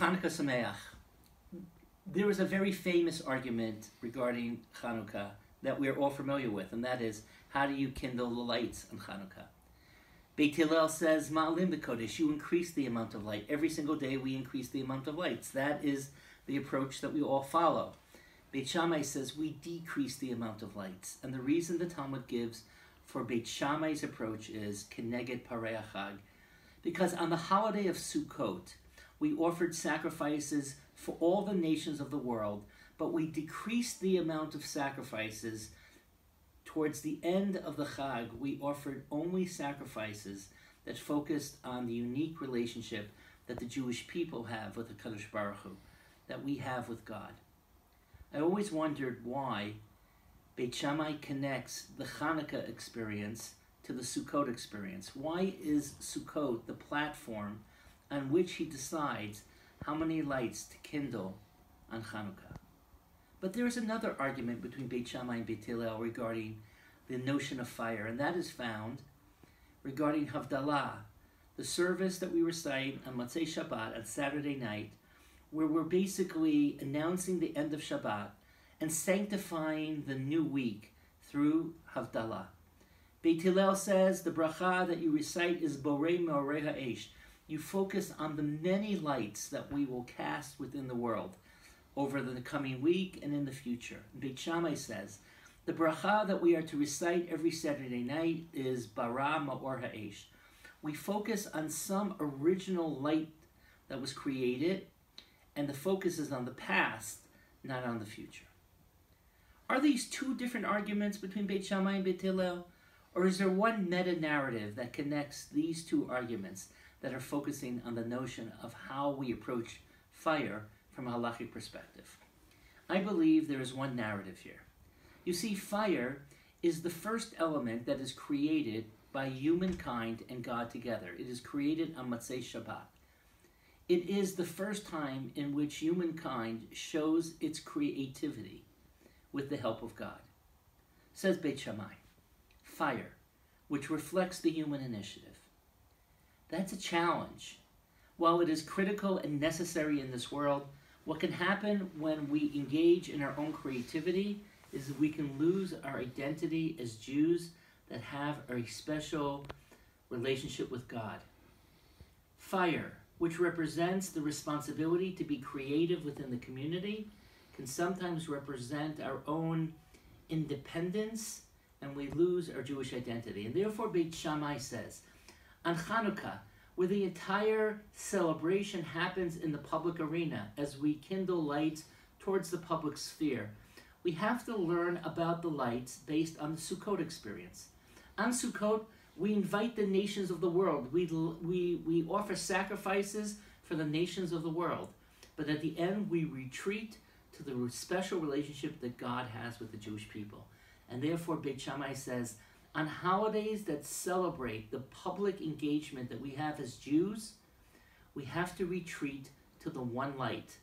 Chanukah Sameach. There is a very famous argument regarding Chanukah that we're all familiar with, and that is, how do you kindle the lights on Chanukah? Beit Hillel says, Ma'alim b'kodesh, you increase the amount of light. Every single day we increase the amount of lights. That is the approach that we all follow. Beit Shammai says we decrease the amount of lights. And the reason the Talmud gives for Beit Shammai's approach is Keneged Parei HaChag, because on the holiday of Sukkot, we offered sacrifices for all the nations of the world, but we decreased the amount of sacrifices. Towards the end of the Chag, we offered only sacrifices that focused on the unique relationship that the Jewish people have with the Kadosh Baruch Hu, that we have with God. I always wondered why Beit Shammai connects the Chanukah experience to the Sukkot experience. Why is Sukkot the platform on which he decides how many lights to kindle on Chanukah? But there is another argument between Beit Shammai and Beit Hillel regarding the notion of fire, and that is found regarding Havdalah, the service that we recite on Motzei Shabbat on Saturday night, where we're basically announcing the end of Shabbat and sanctifying the new week through Havdalah. Beit Hillel says the bracha that you recite is Borei Meorei Ha'esh. You focus on the many lights that we will cast within the world over the coming week and in the future. Beit Shammai says the bracha that we are to recite every Saturday night is Bara Ma'or Ha'esh. We focus on some original light that was created, and the focus is on the past, not on the future. Are these two different arguments between Beit Shammai and Beit Hillel? Or is there one meta-narrative that connects these two arguments that are focusing on the notion of how we approach fire from a halachic perspective? I believe there is one narrative here. You see, fire is the first element that is created by humankind and God together. It is created on Motzei Shabbat. It is the first time in which humankind shows its creativity with the help of God. Says Beit Shammai, fire, which reflects the human initiative. That's a challenge. While it is critical and necessary in this world, what can happen when we engage in our own creativity is that we can lose our identity as Jews that have a special relationship with God. Fire, which represents the responsibility to be creative within the community, can sometimes represent our own independence, and we lose our Jewish identity. And therefore, Beit Shammai says, on Chanukah, where the entire celebration happens in the public arena as we kindle lights towards the public sphere, we have to learn about the lights based on the Sukkot experience. On Sukkot, we invite the nations of the world. We offer sacrifices for the nations of the world. But at the end, we retreat to the special relationship that God has with the Jewish people. And therefore, Beit Shammai says, on holidays that celebrate the public engagement that we have as Jews, we have to retreat to the one light,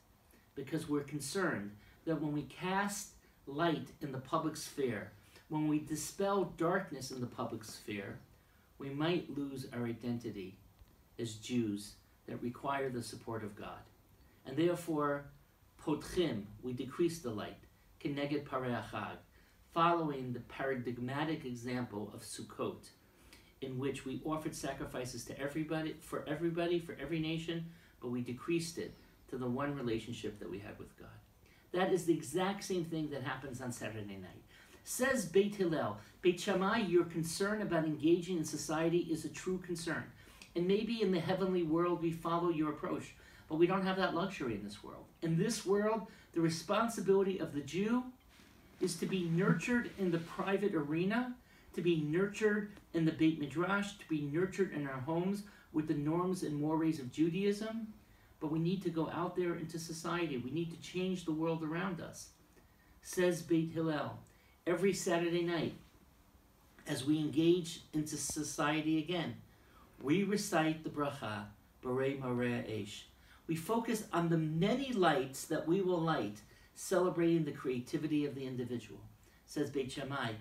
because we're concerned that when we cast light in the public sphere, when we dispel darkness in the public sphere, we might lose our identity as Jews that require the support of God. And therefore, potchim, we decrease the light, keneged parei HaChag, following the paradigmatic example of Sukkot, in which we offered sacrifices to everybody, for every nation, but we decreased it to the one relationship that we had with God. That is the exact same thing that happens on Saturday night. Says Beit Hillel, Beit Shammai, your concern about engaging in society is a true concern. And maybe in the heavenly world we follow your approach, but we don't have that luxury in this world. In this world, the responsibility of the Jew is to be nurtured in the private arena, to be nurtured in the Beit Midrash, to be nurtured in our homes with the norms and mores of Judaism, but we need to go out there into society. We need to change the world around us. Says Beit Hillel, every Saturday night, as we engage into society again, we recite the bracha, Borei Meorei Ha'esh. We focus on the many lights that we will light, celebrating the creativity of the individual. Says Beit Shammai,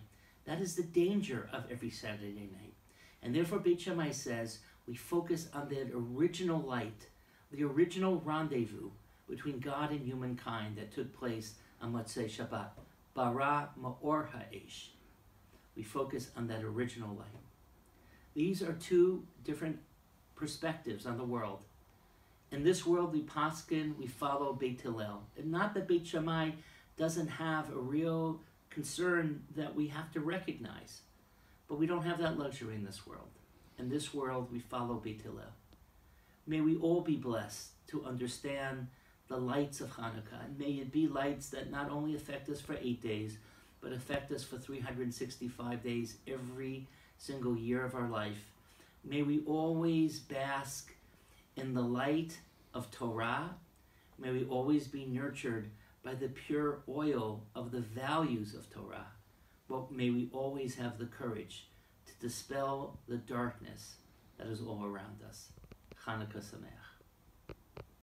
that is the danger of every Saturday night. And therefore Beit Shammai says, we focus on that original light, the original rendezvous between God and humankind that took place on Motzei Shabbat. Bara Ma'or Ha'esh. We focus on that original light. These are two different perspectives on the world. In this world, we paskin, we follow Beit Hillel. And not that Beit Shammai doesn't have a real concern that we have to recognize. But we don't have that luxury in this world. In this world, we follow Beit Hillel. May we all be blessed to understand the lights of Chanukah. And may it be lights that not only affect us for 8 days, but affect us for 365 days every single year of our life. May we always bask in the light of Torah. May we always be nurtured by the pure oil of the values of Torah. But may we always have the courage to dispel the darkness that is all around us. Chanukah Sameach.